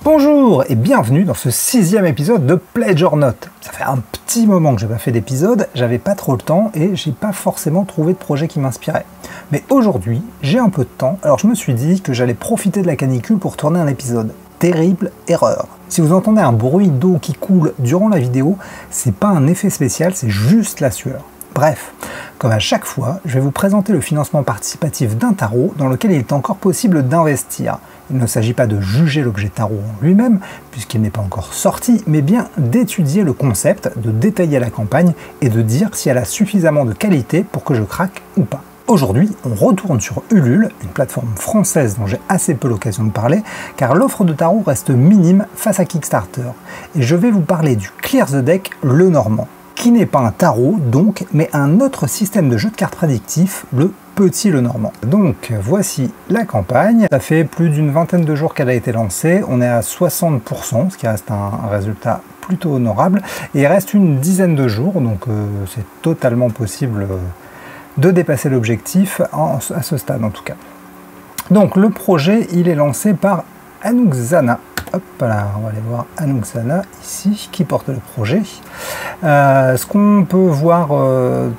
Bonjour et bienvenue dans ce 6e épisode de Pledge or Not. Ça fait un petit moment que j'ai pas fait d'épisode, j'avais pas trop le temps et j'ai pas forcément trouvé de projet qui m'inspirait. Mais aujourd'hui, j'ai un peu de temps, alors je me suis dit que j'allais profiter de la canicule pour tourner un épisode. Terrible erreur. Si vous entendez un bruit d'eau qui coule durant la vidéo, c'est pas un effet spécial, c'est juste la sueur. Bref, comme à chaque fois, je vais vous présenter le financement participatif d'un tarot dans lequel il est encore possible d'investir. Il ne s'agit pas de juger l'objet tarot en lui-même, puisqu'il n'est pas encore sorti, mais bien d'étudier le concept, de détailler la campagne et de dire si elle a suffisamment de qualité pour que je craque ou pas. Aujourd'hui, on retourne sur Ulule, une plateforme française dont j'ai assez peu l'occasion de parler, car l'offre de tarot reste minime face à Kickstarter. Et je vais vous parler du Clear the Deck Lenormand, qui n'est pas un tarot donc, mais un autre système de jeu de cartes prédictif, le Petit Lenormand. Donc voici la campagne, ça fait plus d'une vingtaine de jours qu'elle a été lancée, on est à 60%, ce qui reste un résultat plutôt honorable, et il reste une dizaine de jours, donc c'est totalement possible de dépasser l'objectif à ce stade en tout cas. Donc le projet, il est lancé par Anouk-Zana. Hop là, on va aller voir Anouk-Zana ici, qui porte le projet. Ce qu'on peut voir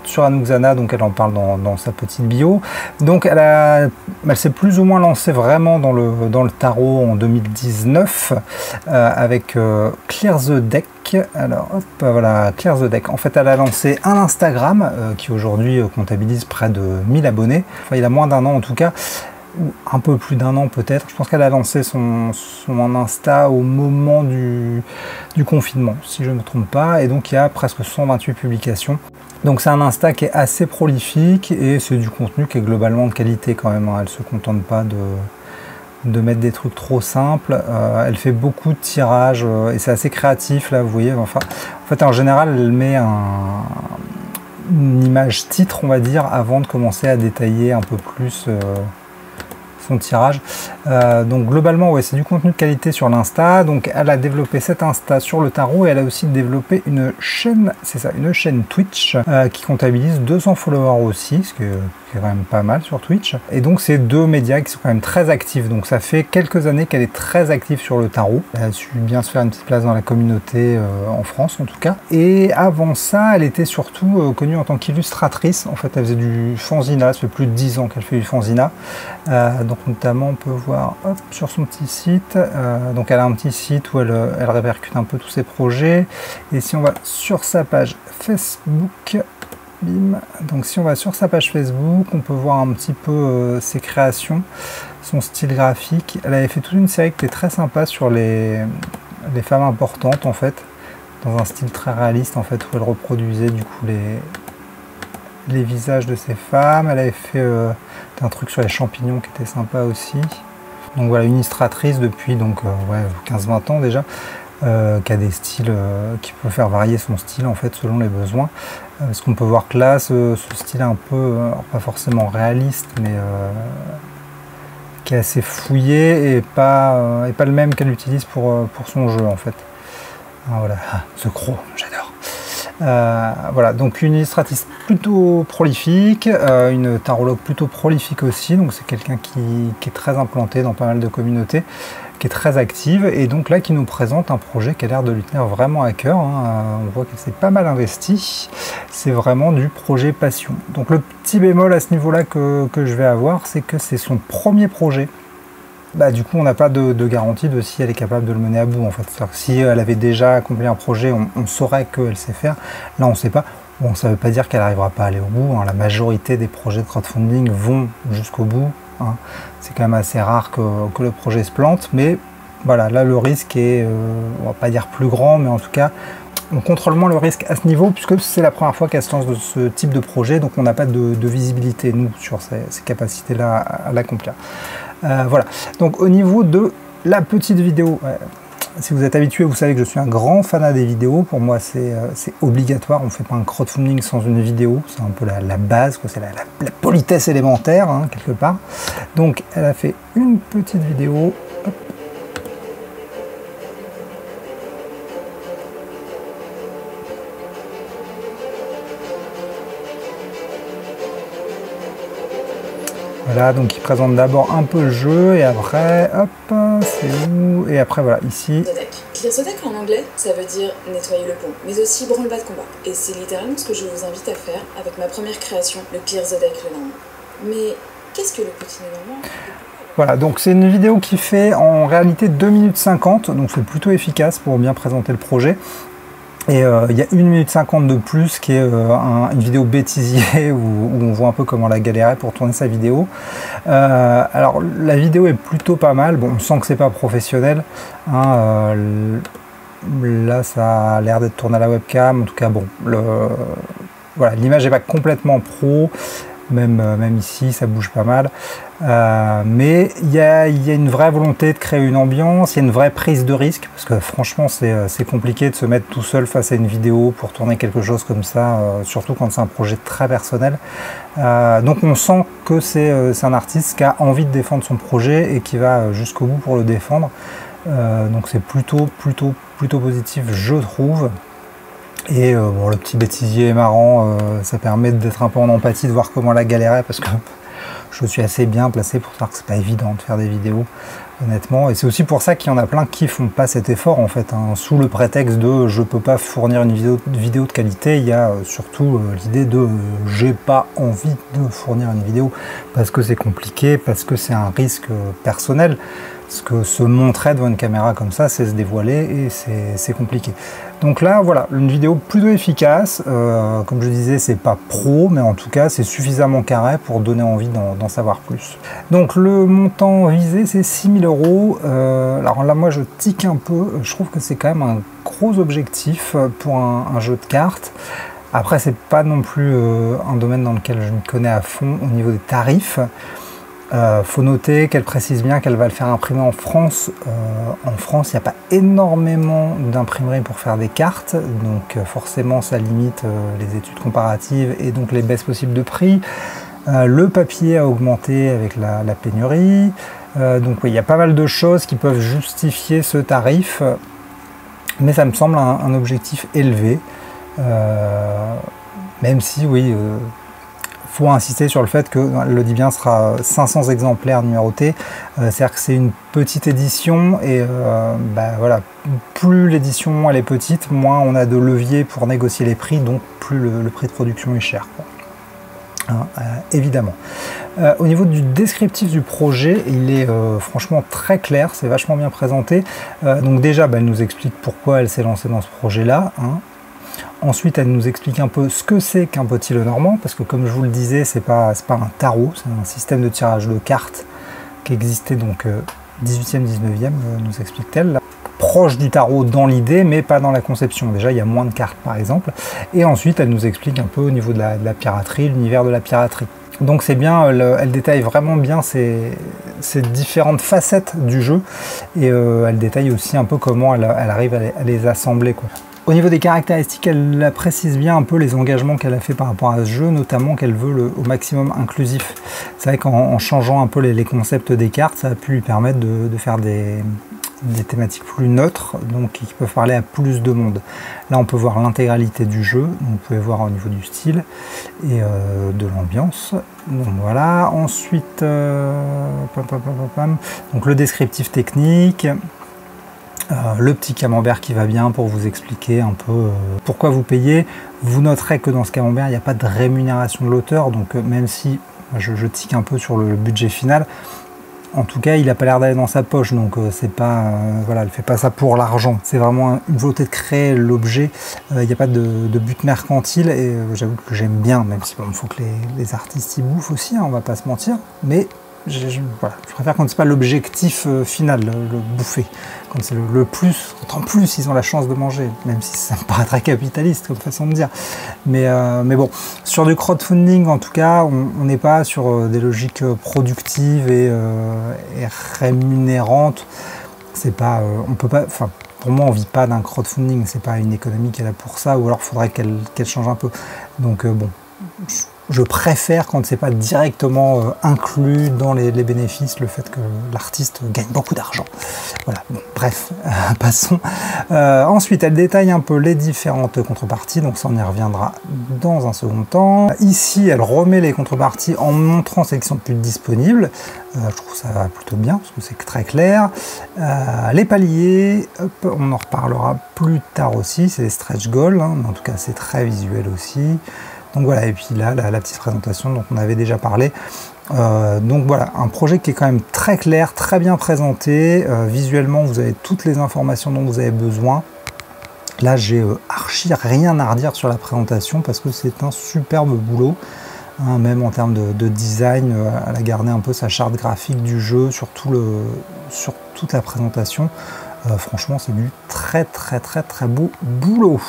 sur Anouk-Zana, donc elle en parle dans sa petite bio. Donc elle s'est plus ou moins lancée vraiment dans le tarot en 2019 avec Clear the Deck. Alors hop, voilà, Clear the Deck. En fait, elle a lancé un Instagram qui aujourd'hui comptabilise près de 1000 abonnés. Enfin, il a moins d'un an en tout cas. Ou un peu plus d'un an peut-être. Je pense qu'elle a lancé son Insta au moment du confinement, si je ne me trompe pas, et donc il y a presque 128 publications. Donc c'est un Insta qui est assez prolifique et c'est du contenu qui est globalement de qualité quand même. Elle ne se contente pas de mettre des trucs trop simples. Elle fait beaucoup de tirages et c'est assez créatif là, vous voyez. Enfin, en fait, en général, elle met une image titre, on va dire, avant de commencer à détailler un peu plus son tirage. Donc globalement, ouais, c'est du contenu de qualité sur l'Insta. Donc elle a développé cet Insta sur le tarot et elle a aussi développé une chaîne, c'est ça, une chaîne Twitch qui comptabilise 200 followers aussi, ce qui est quand même pas mal sur Twitch. Et donc c'est deux médias qui sont quand même très actifs. Donc ça fait quelques années qu'elle est très active sur le tarot. Elle a su bien se faire une petite place dans la communauté en France en tout cas. Et avant ça, elle était surtout connue en tant qu'illustratrice. En fait, elle faisait du fanzina. Ça fait plus de 10 ans qu'elle fait du fanzina. Donc notamment on peut voir hop, sur son petit site, donc elle a un petit site où elle répercute un peu tous ses projets, et si on va sur sa page Facebook, bim, donc si on va sur sa page Facebook, on peut voir un petit peu ses créations, son style graphique. Elle avait fait toute une série qui était très sympa sur les femmes importantes en fait, dans un style très réaliste en fait, où elle reproduisait du coup les visages de ces femmes. Elle avait fait un truc sur les champignons qui était sympa aussi. Donc voilà, une illustratrice depuis donc ouais, 15-20 ans déjà, qui a des styles, qui peut faire varier son style en fait selon les besoins. Parce qu'on peut voir que là, ce style un peu, pas forcément réaliste, mais qui est assez fouillé et pas le même qu'elle utilise pour son jeu en fait. Ah, voilà, ce croc, j'adore. Voilà, donc une illustratrice plutôt prolifique, une tarologue plutôt prolifique aussi, donc c'est quelqu'un qui est très implanté dans pas mal de communautés, qui est très active, et donc là qui nous présente un projet qui a l'air de lui tenir vraiment à cœur, hein. On voit qu'elle s'est pas mal investie, c'est vraiment du projet passion. Donc le petit bémol à ce niveau-là que je vais avoir, c'est que c'est son premier projet. Bah, du coup, on n'a pas de garantie de si elle est capable de le mener à bout en fait. C'est-à-dire que si elle avait déjà accompli un projet, on saurait qu'elle sait faire. Là, on ne sait pas. Bon, ça ne veut pas dire qu'elle n'arrivera pas à aller au bout, hein. La majorité des projets de crowdfunding vont jusqu'au bout, hein. C'est quand même assez rare que le projet se plante, mais voilà, là le risque est, on va pas dire plus grand, mais en tout cas, on contrôle moins le risque à ce niveau, puisque c'est la première fois qu'elle se lance de ce type de projet, donc on n'a pas de visibilité, nous, sur ces capacités-là à l'accomplir. Voilà, donc au niveau de la petite vidéo, si vous êtes habitué, vous savez que je suis un grand fanat des vidéos. Pour moi, c'est obligatoire. On ne fait pas un crowdfunding sans une vidéo. C'est un peu la base, c'est la politesse élémentaire, hein, quelque part. Donc, elle a fait une petite vidéo. Hop. Voilà, donc il présente d'abord un peu le jeu et après, hop, c'est où? Et après voilà, ici. Clear the deck en anglais, ça veut dire nettoyer le pont, mais aussi branle-bas de combat. Et c'est littéralement ce que je vous invite à faire avec ma première création, le Clear the deck le Normand. Mais qu'est-ce que le petit Normand? Voilà, donc c'est une vidéo qui fait en réalité 2 minutes 50, donc c'est plutôt efficace pour bien présenter le projet. Et il y a 1 minute 50 de plus qui est une vidéo bêtisier où on voit un peu comment la galérait pour tourner sa vidéo. Alors la vidéo est plutôt pas mal, bon on sent que c'est pas professionnel, hein, là ça a l'air d'être tourné à la webcam, en tout cas bon, voilà, l'image n'est pas complètement pro. Même ici, ça bouge pas mal. Mais il y a une vraie volonté de créer une ambiance, il y a une vraie prise de risque, parce que franchement, c'est compliqué de se mettre tout seul face à une vidéo pour tourner quelque chose comme ça, surtout quand c'est un projet très personnel. Donc on sent que c'est un artiste qui a envie de défendre son projet et qui va jusqu'au bout pour le défendre. Donc c'est plutôt positif, je trouve. Et bon, le petit bêtisier est marrant, ça permet d'être un peu en empathie, de voir comment la galérait, parce que je suis assez bien placé pour savoir que c'est pas évident de faire des vidéos, honnêtement. Et c'est aussi pour ça qu'il y en a plein qui font pas cet effort, en fait, hein, sous le prétexte de je peux pas fournir une vidéo de qualité. Il y a surtout l'idée de j'ai pas envie de fournir une vidéo parce que c'est compliqué, parce que c'est un risque personnel. Parce que se montrer devant une caméra comme ça, c'est se dévoiler et c'est compliqué. Donc là, voilà, une vidéo plutôt efficace. Comme je disais, c'est pas pro, mais en tout cas, c'est suffisamment carré pour donner envie d'en savoir plus. Donc le montant visé, c'est 6 000 €. Alors là, moi, je tique un peu. Je trouve que c'est quand même un gros objectif pour un jeu de cartes. Après, c'est pas non plus un domaine dans lequel je me connais à fond au niveau des tarifs. Faut noter qu'elle précise bien qu'elle va le faire imprimer en France. En France, il n'y a pas énormément d'imprimeries pour faire des cartes, donc forcément ça limite les études comparatives et donc les baisses possibles de prix. Le papier a augmenté avec la pénurie, donc oui, il y a pas mal de choses qui peuvent justifier ce tarif, mais ça me semble un objectif élevé, même si oui, faut insister sur le fait que, le dit bien, sera 500 exemplaires numérotés, c'est-à-dire que c'est une petite édition et voilà, plus l'édition elle est petite, moins on a de levier pour négocier les prix, donc plus le prix de production est cher, quoi. Hein, évidemment. Au niveau du descriptif du projet, il est franchement très clair, c'est vachement bien présenté. Donc déjà, elle nous explique pourquoi elle s'est lancée dans ce projet-là, hein. Ensuite, elle nous explique un peu ce que c'est qu'un petit Lenormand, parce que comme je vous le disais, c'est pas un tarot, c'est un système de tirage de cartes qui existait donc 18e, 19e, nous explique-t-elle. Proche du tarot dans l'idée, mais pas dans la conception. Déjà, il y a moins de cartes, par exemple. Et ensuite, elle nous explique un peu au niveau de la piraterie, l'univers de la piraterie. Donc c'est bien, elle détaille vraiment bien ces différentes facettes du jeu, et elle détaille aussi un peu comment elle arrive à les assembler, quoi. Au niveau des caractéristiques, elle précise bien un peu les engagements qu'elle a fait par rapport à ce jeu, notamment qu'elle veut au maximum inclusif. C'est vrai qu'en changeant un peu les concepts des cartes, ça a pu lui permettre de faire des thématiques plus neutres, donc qui peuvent parler à plus de monde. Là, on peut voir l'intégralité du jeu, vous pouvez voir au niveau du style et de l'ambiance. Donc voilà. Ensuite, donc le descriptif technique. Le petit camembert qui va bien pour vous expliquer un peu pourquoi vous payez. Vous noterez que dans ce camembert, il n'y a pas de rémunération de l'auteur, donc même si je tique un peu sur le budget final, en tout cas, il n'a pas l'air d'aller dans sa poche, donc c'est pas, voilà, elle fait pas ça pour l'argent. C'est vraiment une volonté de créer l'objet. Il n'y a pas de but mercantile, et j'avoue que j'aime bien, même si bon, il faut que les artistes y bouffent aussi, hein, on va pas se mentir, mais voilà, je préfère quand c'est pas l'objectif final, le bouffer. Quand c'est le plus, en plus ils ont la chance de manger, même si ça me paraît très capitaliste comme façon de dire. Mais bon, sur du crowdfunding en tout cas, on n'est pas sur des logiques productives et rémunérantes. C'est pas, on peut pas, enfin pour moi on vit pas d'un crowdfunding, c'est pas une économie qu'elle a pour ça, ou alors il faudrait qu'elle change un peu. Donc bon. je préfère quand c'est pas directement inclus dans les bénéfices, le fait que l'artiste gagne beaucoup d'argent. Voilà, bon, bref, passons. Ensuite, elle détaille un peu les différentes contreparties, donc ça on y reviendra dans un second temps. Ici, elle remet les contreparties en montrant celles qui sont plus disponibles. Je trouve ça plutôt bien, parce que c'est très clair. Les paliers, hop, on en reparlera plus tard aussi, c'est des stretch goals, hein, mais en tout cas c'est très visuel aussi. Donc voilà, et puis là, la petite présentation dont on avait déjà parlé. Donc voilà, un projet qui est quand même très clair, très bien présenté. Visuellement, vous avez toutes les informations dont vous avez besoin. Là, j'ai archi rien à redire sur la présentation parce que c'est un superbe boulot. Hein, même en termes de design, elle a gardé un peu sa charte graphique du jeu sur toute la présentation. Franchement, c'est du très beau boulot.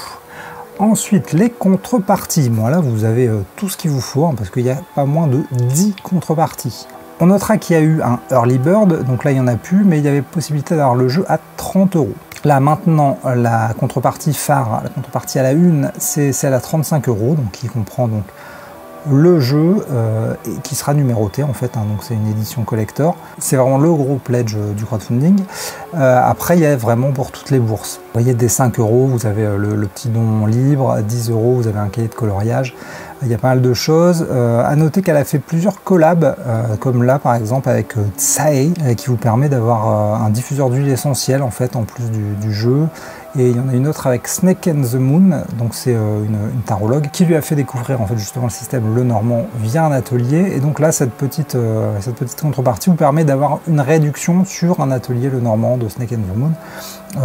Ensuite, les contreparties. Bon, là, vous avez tout ce qu'il vous faut, hein, parce qu'il y a pas moins de 10 contreparties. On notera qu'il y a eu un Early Bird, donc là, il n'y en a plus, mais il y avait possibilité d'avoir le jeu à 30 €. Là, maintenant, la contrepartie phare, la contrepartie à la une, c'est celle à 35 €, donc qui comprend donc le jeu qui sera numéroté en fait, hein, donc c'est une édition collector. C'est vraiment le gros pledge du crowdfunding. Après, il y a vraiment pour toutes les bourses. Vous voyez, dès 5 €, vous avez le petit don libre, à 10 €, vous avez un cahier de coloriage. Il y a pas mal de choses. À noter qu'elle a fait plusieurs collabs, comme là par exemple avec Tsae, qui vous permet d'avoir un diffuseur d'huile essentielle en fait, en plus du jeu. Et il y en a une autre avec Snake and the Moon, donc c'est une tarologue qui lui a fait découvrir en fait justement le système Lenormand via un atelier. Et donc là, cette petite contrepartie vous permet d'avoir une réduction sur un atelier Lenormand de Snake and the Moon.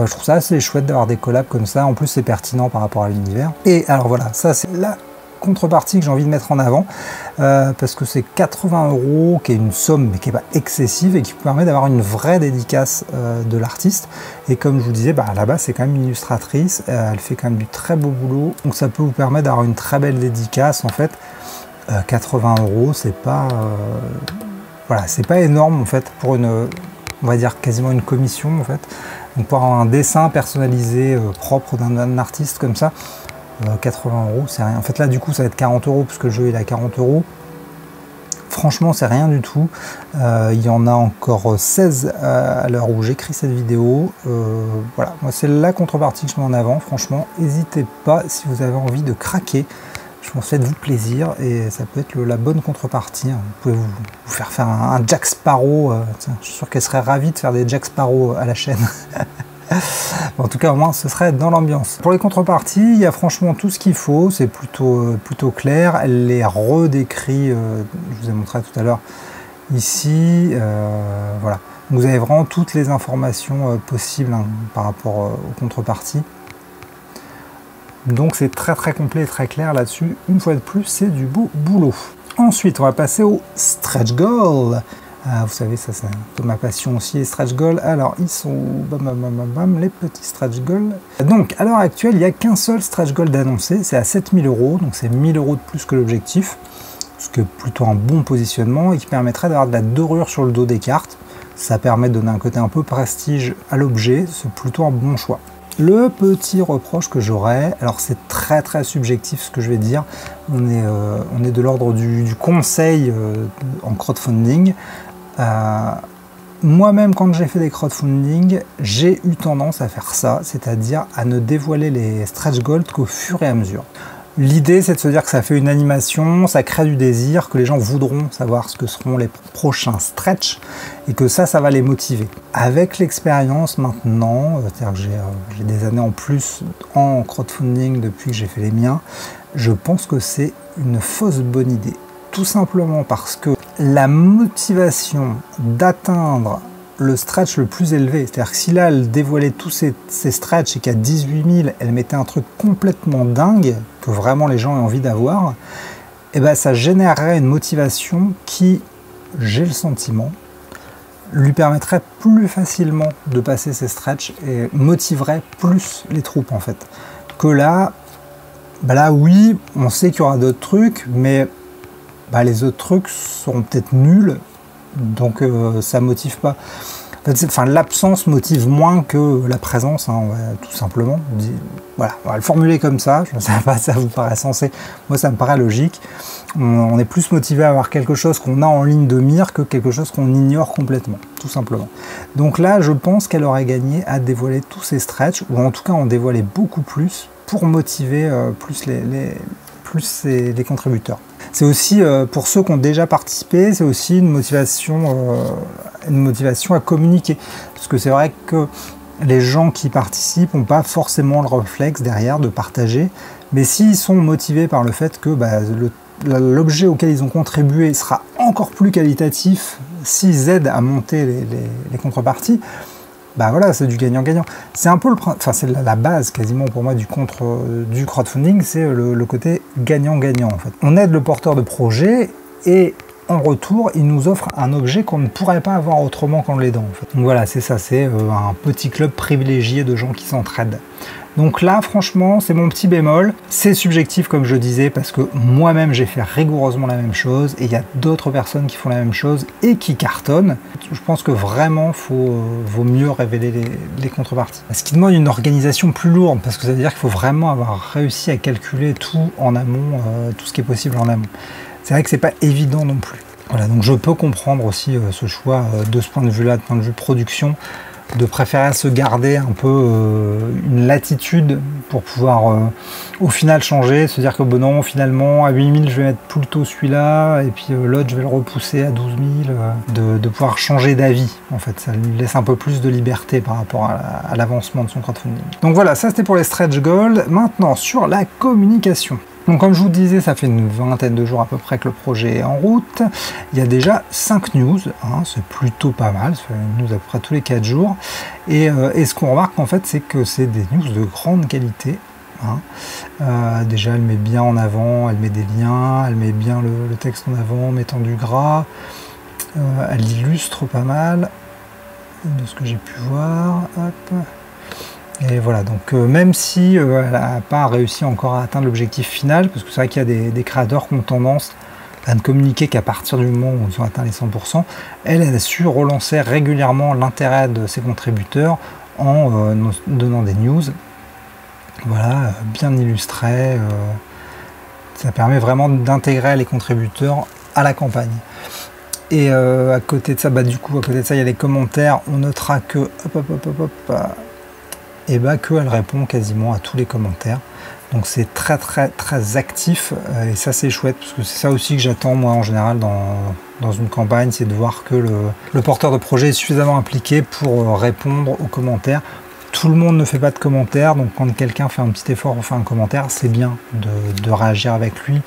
Je trouve ça assez chouette d'avoir des collabs comme ça. En plus, c'est pertinent par rapport à l'univers. Et alors voilà, ça c'est la contrepartie que j'ai envie de mettre en avant parce que c'est 80 €, qui est une somme mais qui n'est pas excessive et qui vous permet d'avoir une vraie dédicace de l'artiste. Et comme je vous disais, à la base c'est quand même une illustratrice, elle fait quand même du très beau boulot, donc ça peut vous permettre d'avoir une très belle dédicace en fait. 80 €, c'est pas voilà, c'est pas énorme en fait pour une, on va dire quasiment une commission en fait. Donc pour avoir un dessin personnalisé propre d'un artiste comme ça, 80 €, c'est rien. En fait là du coup ça va être 40 € puisque le jeu il est à 40 €. Franchement c'est rien du tout. Il y en a encore 16 à l'heure où j'écris cette vidéo. Voilà, moi c'est la contrepartie que je mets en avant. Franchement, n'hésitez pas si vous avez envie de craquer. Je pense faites-vous plaisir et ça peut être la bonne contrepartie. Vous pouvez vous faire un Jack Sparrow. Tiens, je suis sûr qu'elle serait ravie de faire des Jack Sparrow à la chaîne. En tout cas, au moins, ce serait dans l'ambiance. Pour les contreparties, il y a franchement tout ce qu'il faut. C'est plutôt clair. Elle les redécrit, je vous ai montré tout à l'heure, ici. Voilà. Vous avez vraiment toutes les informations possibles hein, par rapport aux contreparties. Donc, c'est très complet et très clair là-dessus. Une fois de plus, c'est du beau boulot. Ensuite, on va passer au stretch goal. Vous savez, ça c'est un peu ma passion aussi, les stretch goals. Alors, ils sont les petits stretch goals. Donc, à l'heure actuelle, il n'y a qu'un seul stretch goal d'annoncé, c'est à 7000 €, donc c'est 1000 € de plus que l'objectif, ce qui est plutôt un bon positionnement et qui permettrait d'avoir de la dorure sur le dos des cartes. Ça permet de donner un côté un peu prestige à l'objet, c'est plutôt un bon choix. Le petit reproche que j'aurais, alors c'est très subjectif ce que je vais dire, on est de l'ordre du conseil en crowdfunding. Moi-même, quand j'ai fait des crowdfunding, j'ai eu tendance à faire ça, c'est-à-dire à ne dévoiler les stretch goals qu'au fur et à mesure. L'idée, c'est de se dire que ça fait une animation, ça crée du désir, que les gens voudront savoir ce que seront les prochains stretch, et que ça va les motiver. Avec l'expérience maintenant, c'est-à-dire que j'ai des années en plus en crowdfunding depuis que j'ai fait les miens, je pense que c'est une fausse bonne idée. Tout simplement parce que la motivation d'atteindre le stretch le plus élevé, c'est-à-dire que si là elle dévoilait tous ces stretch et qu'à 18 000 elle mettait un truc complètement dingue que vraiment les gens aient envie d'avoir, et ben ça générerait une motivation qui, j'ai le sentiment, lui permettrait plus facilement de passer ces stretch et motiverait plus les troupes en fait. Que là, là oui, on sait qu'il y aura d'autres trucs, mais les autres trucs seront peut-être nuls, donc ça motive pas. En fait, enfin, l'absence motive moins que la présence, hein, tout simplement. Voilà, on va le formuler comme ça. Je ne sais pas si ça vous paraît sensé. Moi, ça me paraît logique. On est plus motivé à avoir quelque chose qu'on a en ligne de mire que quelque chose qu'on ignore complètement, tout simplement. Donc là, je pense qu'elle aurait gagné à dévoiler tous ces stretches, ou en tout cas en dévoiler beaucoup plus, pour motiver plus les contributeurs. C'est aussi, pour ceux qui ont déjà participé, c'est aussi une motivation à communiquer. Parce que c'est vrai que les gens qui participent n'ont pas forcément le réflexe derrière de partager, mais s'ils sont motivés par le fait que l'objet auquel ils ont contribué sera encore plus qualitatif s'ils aident à monter les contreparties, voilà, c'est du gagnant-gagnant. C'est un peu c'est la base quasiment pour moi du crowdfunding, c'est le côté gagnant-gagnant en fait. On aide le porteur de projet et en retour, il nous offre un objet qu'on ne pourrait pas avoir autrement qu'en l'aidant en fait. Donc voilà, c'est ça, c'est un petit club privilégié de gens qui s'entraident. Donc là, franchement, c'est mon petit bémol. C'est subjectif, comme je disais, parce que moi-même, j'ai fait rigoureusement la même chose, et il y a d'autres personnes qui font la même chose et qui cartonnent. Je pense que vraiment, vaut mieux révéler les contreparties. Ce qui demande une organisation plus lourde, parce que ça veut dire qu'il faut vraiment avoir réussi à calculer tout en amont, tout ce qui est possible en amont. C'est vrai que c'est pas évident non plus. Voilà, donc je peux comprendre aussi ce choix de ce point de vue-là, de point de vue production, de préférer se garder un peu une latitude pour pouvoir au final changer, se dire que bon non, finalement à 8000 je vais mettre plutôt celui-là et puis l'autre je vais le repousser à 12 000, de pouvoir changer d'avis en fait, ça lui laisse un peu plus de liberté par rapport à l'avancement de son crowdfunding. Donc voilà, ça c'était pour les stretch goals. Maintenant sur la communication. Donc comme je vous disais, ça fait une vingtaine de jours à peu près que le projet est en route. Il y a déjà 5 news, hein, c'est plutôt pas mal, ça fait une news à peu près tous les 4 jours. Et ce qu'on remarque en fait, c'est que c'est des news de grande qualité. Hein. Déjà elle met bien en avant, elle met des liens, elle met bien le texte en avant, mettant du gras. Elle illustre pas mal de ce que j'ai pu voir. Hop. Et voilà, donc même si elle n'a pas réussi encore à atteindre l'objectif final, parce que c'est vrai qu'il y a des créateurs qui ont tendance à ne communiquer qu'à partir du moment où ils ont atteint les 100%, elle a su relancer régulièrement l'intérêt de ses contributeurs en donnant des news, voilà, bien illustrées. Ça permet vraiment d'intégrer les contributeurs à la campagne. Et à côté de ça, du coup, à côté de ça, il y a les commentaires. On notera que qu'elle répond quasiment à tous les commentaires. Donc c'est très très très actif et ça c'est chouette parce que c'est ça aussi que j'attends moi en général dans une campagne, c'est de voir que le porteur de projet est suffisamment impliqué pour répondre aux commentaires. Tout le monde ne fait pas de commentaires, donc quand quelqu'un fait un petit effort ou fait un commentaire, c'est bien de réagir avec lui.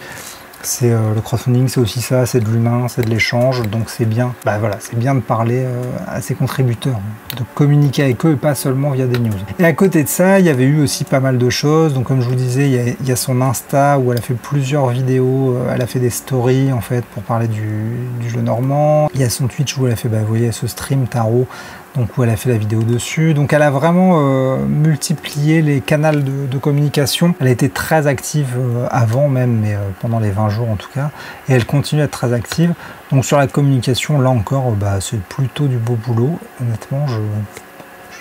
C'est le crowdfunding, c'est aussi ça, c'est de l'humain, c'est de l'échange, donc c'est bien. Voilà, c'est bien de parler à ses contributeurs, de communiquer avec eux et pas seulement via des news. Et à côté de ça, il y avait eu aussi pas mal de choses. Donc comme je vous disais, il y a son Insta où elle a fait plusieurs vidéos, elle a fait des stories en fait pour parler du jeu normand. Il y a son Twitch où elle a fait, vous voyez, ce stream tarot. Donc où elle a fait la vidéo dessus. Donc elle a vraiment multiplié les canaux de communication. Elle a été très active avant même, mais pendant les 20 jours en tout cas. Et elle continue à être très active. Donc sur la communication, là encore, c'est plutôt du beau boulot. Honnêtement, je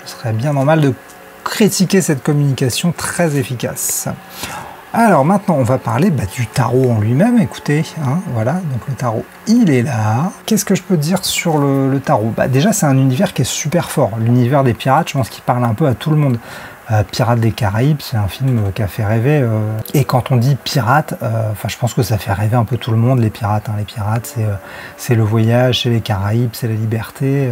serais bien normal de critiquer cette communication très efficace. Alors maintenant, on va parler du tarot en lui-même. Écoutez, hein, voilà, donc le tarot, il est là. Qu'est-ce que je peux dire sur le tarot? Déjà, c'est un univers qui est super fort. L'univers des pirates, je pense qu'il parle un peu à tout le monde. Pirates des Caraïbes, c'est un film qui a fait rêver. Et quand on dit pirates, je pense que ça fait rêver un peu tout le monde, les pirates. Hein. Les pirates, c'est le voyage, c'est les Caraïbes, c'est la liberté.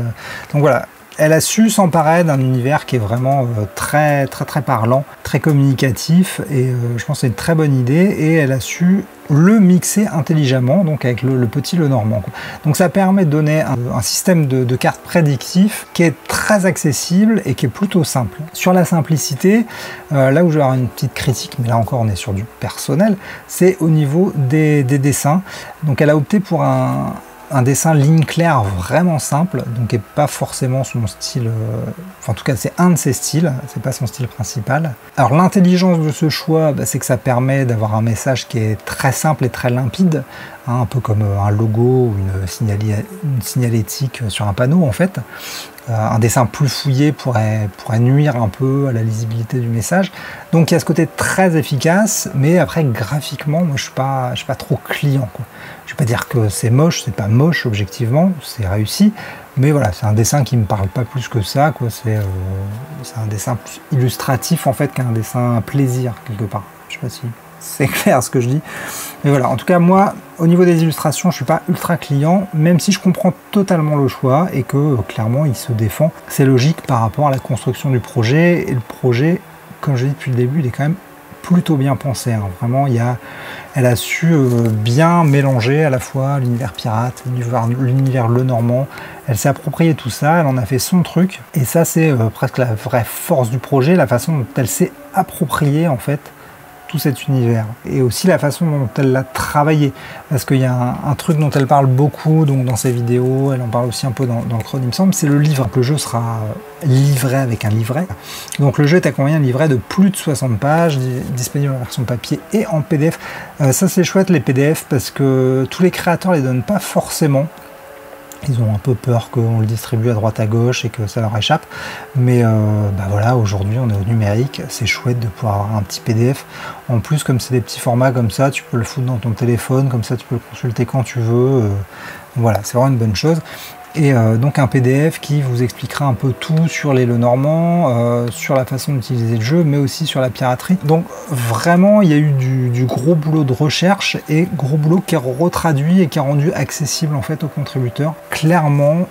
Donc voilà. Elle a su s'emparer d'un univers qui est vraiment très très très parlant, très communicatif et je pense que c'est une très bonne idée et elle a su le mixer intelligemment, donc avec le petit Lenormand. Donc ça permet de donner un système de cartes prédictif qui est très accessible et qui est plutôt simple. Sur la simplicité, là où je vais avoir une petite critique, mais là encore on est sur du personnel, c'est au niveau des dessins. Donc elle a opté pour un dessin ligne claire vraiment simple, donc qui n'est pas forcément son style, en tout cas c'est un de ses styles, c'est pas son style principal. Alors l'intelligence de ce choix, c'est que ça permet d'avoir un message qui est très simple et très limpide, hein, un peu comme un logo ou une signalétique sur un panneau en fait. Un dessin plus fouillé pourrait nuire un peu à la lisibilité du message. Donc il y a ce côté très efficace, mais après graphiquement, moi je suis pas trop client, quoi. Je vais pas dire que c'est moche, c'est pas moche objectivement, c'est réussi, mais voilà, c'est un dessin qui me parle pas plus que ça, quoi. C'est un dessin plus illustratif en fait qu'un dessin plaisir quelque part. Je sais pas si c'est clair ce que je dis. Mais voilà, en tout cas, moi, au niveau des illustrations, je suis pas ultra client, même si je comprends totalement le choix et que clairement, il se défend. C'est logique par rapport à la construction du projet. Et le projet, comme je l'ai dit depuis le début, il est quand même plutôt bien pensé, hein. Vraiment, elle a su bien mélanger à la fois l'univers pirate, l'univers Lenormand. Elle s'est approprié tout ça, elle en a fait son truc. Et ça, c'est presque la vraie force du projet, la façon dont elle s'est appropriée, en fait, tout cet univers, et aussi la façon dont elle l'a travaillé, parce qu'il y a un truc dont elle parle beaucoup donc dans ses vidéos, elle en parle aussi un peu dans le creux, il me semble, c'est le livre. Le jeu sera livré avec un livret, donc le jeu est accompagné d'un livret de plus de 60 pages, disponible en version papier et en PDF. Ça c'est chouette les PDF, parce que tous les créateurs les donnent pas forcément. Ils ont un peu peur qu'on le distribue à droite à gauche et que ça leur échappe. Mais bah voilà, aujourd'hui on est au numérique, c'est chouette de pouvoir avoir un petit PDF. En plus, comme c'est des petits formats comme ça, tu peux le foutre dans ton téléphone, comme ça tu peux le consulter quand tu veux. Voilà, c'est vraiment une bonne chose. Et donc un PDF qui vous expliquera un peu tout sur les Lenormand, sur la façon d'utiliser le jeu, mais aussi sur la piraterie. Donc vraiment, il y a eu du gros boulot de recherche et gros boulot qui est retraduit et qui est rendu accessible en fait aux contributeurs. Clairement,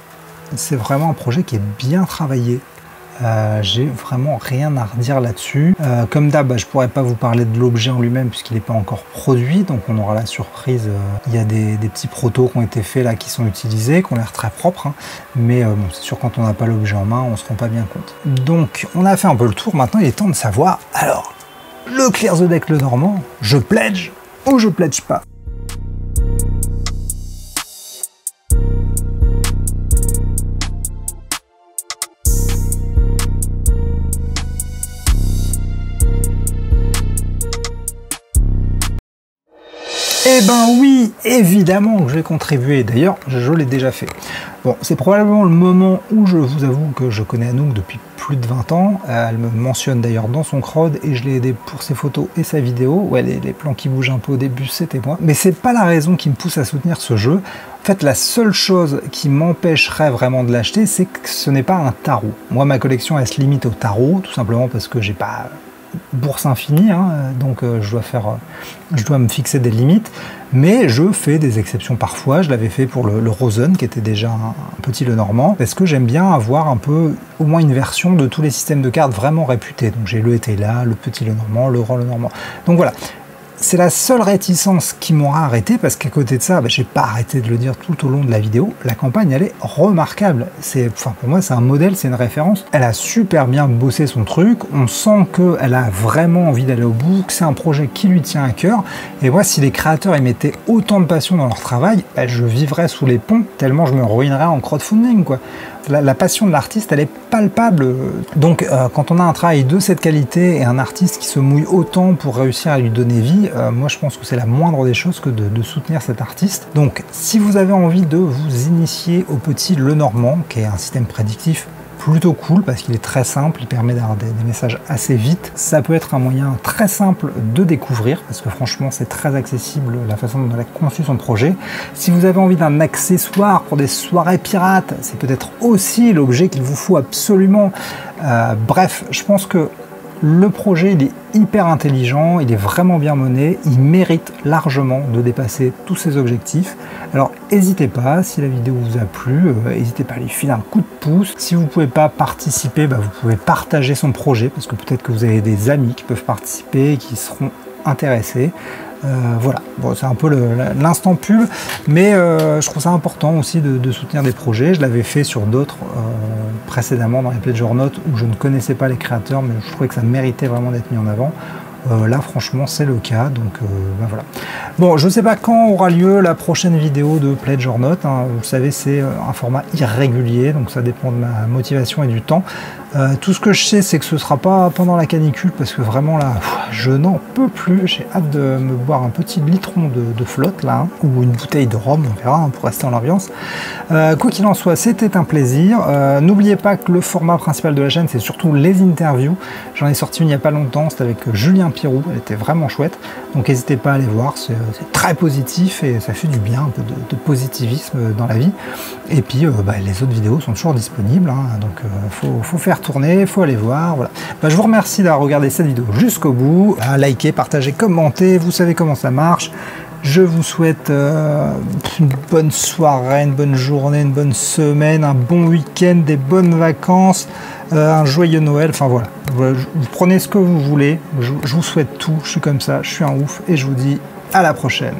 c'est vraiment un projet qui est bien travaillé. J'ai vraiment rien à redire là-dessus. Comme d'hab, je pourrais pas vous parler de l'objet en lui-même puisqu'il n'est pas encore produit, donc on aura la surprise. Il y a des petits protos qui ont été faits là, qui sont utilisés, qui ont l'air très propres, hein. Mais bon, c'est sûr, quand on n'a pas l'objet en main, on se rend pas bien compte. Donc on a fait un peu le tour, maintenant il est temps de savoir, alors, le Clear the Deck Lenormand, je pledge ou je pledge pas? Eh ben oui, évidemment que je vais contribuer. D'ailleurs, je l'ai déjà fait. Bon, c'est probablement le moment où je vous avoue que je connais Anouk depuis plus de 20 ans. Elle me mentionne d'ailleurs dans son crowd et je l'ai aidé pour ses photos et sa vidéo. Ouais, les plans qui bougent un peu au début, c'était moi. Mais c'est pas la raison qui me pousse à soutenir ce jeu. En fait, la seule chose qui m'empêcherait vraiment de l'acheter, c'est que ce n'est pas un tarot. Moi, ma collection, elle se limite au tarot, tout simplement parce que j'ai pas bourse infinie, hein, donc je dois me fixer des limites, mais je fais des exceptions parfois. Je l'avais fait pour le Rosen, qui était déjà un petit Lenormand, parce que j'aime bien avoir un peu, au moins une version de tous les systèmes de cartes vraiment réputés. Donc j'ai le Etela, le petit Lenormand, le Grand Lenormand. Donc voilà. C'est la seule réticence qui m'aura arrêté, parce qu'à côté de ça, j'ai pas arrêté de le dire tout au long de la vidéo, la campagne elle est remarquable. Pour moi c'est un modèle, c'est une référence. Elle a super bien bossé son truc, on sent qu'elle a vraiment envie d'aller au bout, que c'est un projet qui lui tient à cœur. Et moi, si les créateurs y mettaient autant de passion dans leur travail, je vivrais sous les ponts, tellement je me ruinerais en crowdfunding, quoi. La passion de l'artiste, elle est palpable. Donc, quand on a un travail de cette qualité et un artiste qui se mouille autant pour réussir à lui donner vie, moi je pense que c'est la moindre des choses que de soutenir cet artiste. Donc, si vous avez envie de vous initier au petit Lenormand, qui est un système prédictif plutôt cool parce qu'il est très simple, il permet d'avoir des messages assez vite. Ça peut être un moyen très simple de découvrir parce que franchement c'est très accessible la façon dont elle a conçu son projet. Si vous avez envie d'un accessoire pour des soirées pirates, c'est peut-être aussi l'objet qu'il vous faut absolument. Bref, je pense que le projet il est hyper intelligent, il est vraiment bien mené, il mérite largement de dépasser tous ses objectifs. Alors n'hésitez pas, si la vidéo vous a plu, n'hésitez pas à lui filer un coup de pouce. Si vous ne pouvez pas participer, vous pouvez partager son projet, parce que peut-être que vous avez des amis qui peuvent participer et qui seront intéressés. Voilà, bon, c'est un peu l'instant pub, mais je trouve ça important aussi de soutenir des projets. Je l'avais fait sur d'autres précédemment dans les Pledge Notes où je ne connaissais pas les créateurs, mais je trouvais que ça méritait vraiment d'être mis en avant. Là franchement c'est le cas, donc voilà. Bon, je ne sais pas quand aura lieu la prochaine vidéo de Pledge Note, hein. Vous savez, c'est un format irrégulier, donc ça dépend de ma motivation et du temps. Tout ce que je sais, c'est que ce sera pas pendant la canicule, parce que vraiment là, je n'en peux plus. J'ai hâte de me boire un petit litron de flotte là, hein, ou une bouteille de rhum, on verra, hein, pour rester dans l'ambiance. Quoi qu'il en soit, c'était un plaisir. N'oubliez pas que le format principal de la chaîne, c'est surtout les interviews. J'en ai sorti une il n'y a pas longtemps, c'était avec Julien Pirou, elle était vraiment chouette. Donc n'hésitez pas à aller voir, c'est très positif et ça fait du bien, un peu de positivisme dans la vie. Et puis les autres vidéos sont toujours disponibles, hein, donc faut faire tourner, faut aller voir. Voilà. Je vous remercie d'avoir regardé cette vidéo jusqu'au bout. Likez, partagez, commentez, vous savez comment ça marche. Je vous souhaite une bonne soirée, une bonne journée, une bonne semaine, un bon week-end, des bonnes vacances, un joyeux Noël, enfin voilà. Vous prenez ce que vous voulez, je vous souhaite tout, je suis comme ça, je suis un ouf et je vous dis à la prochaine.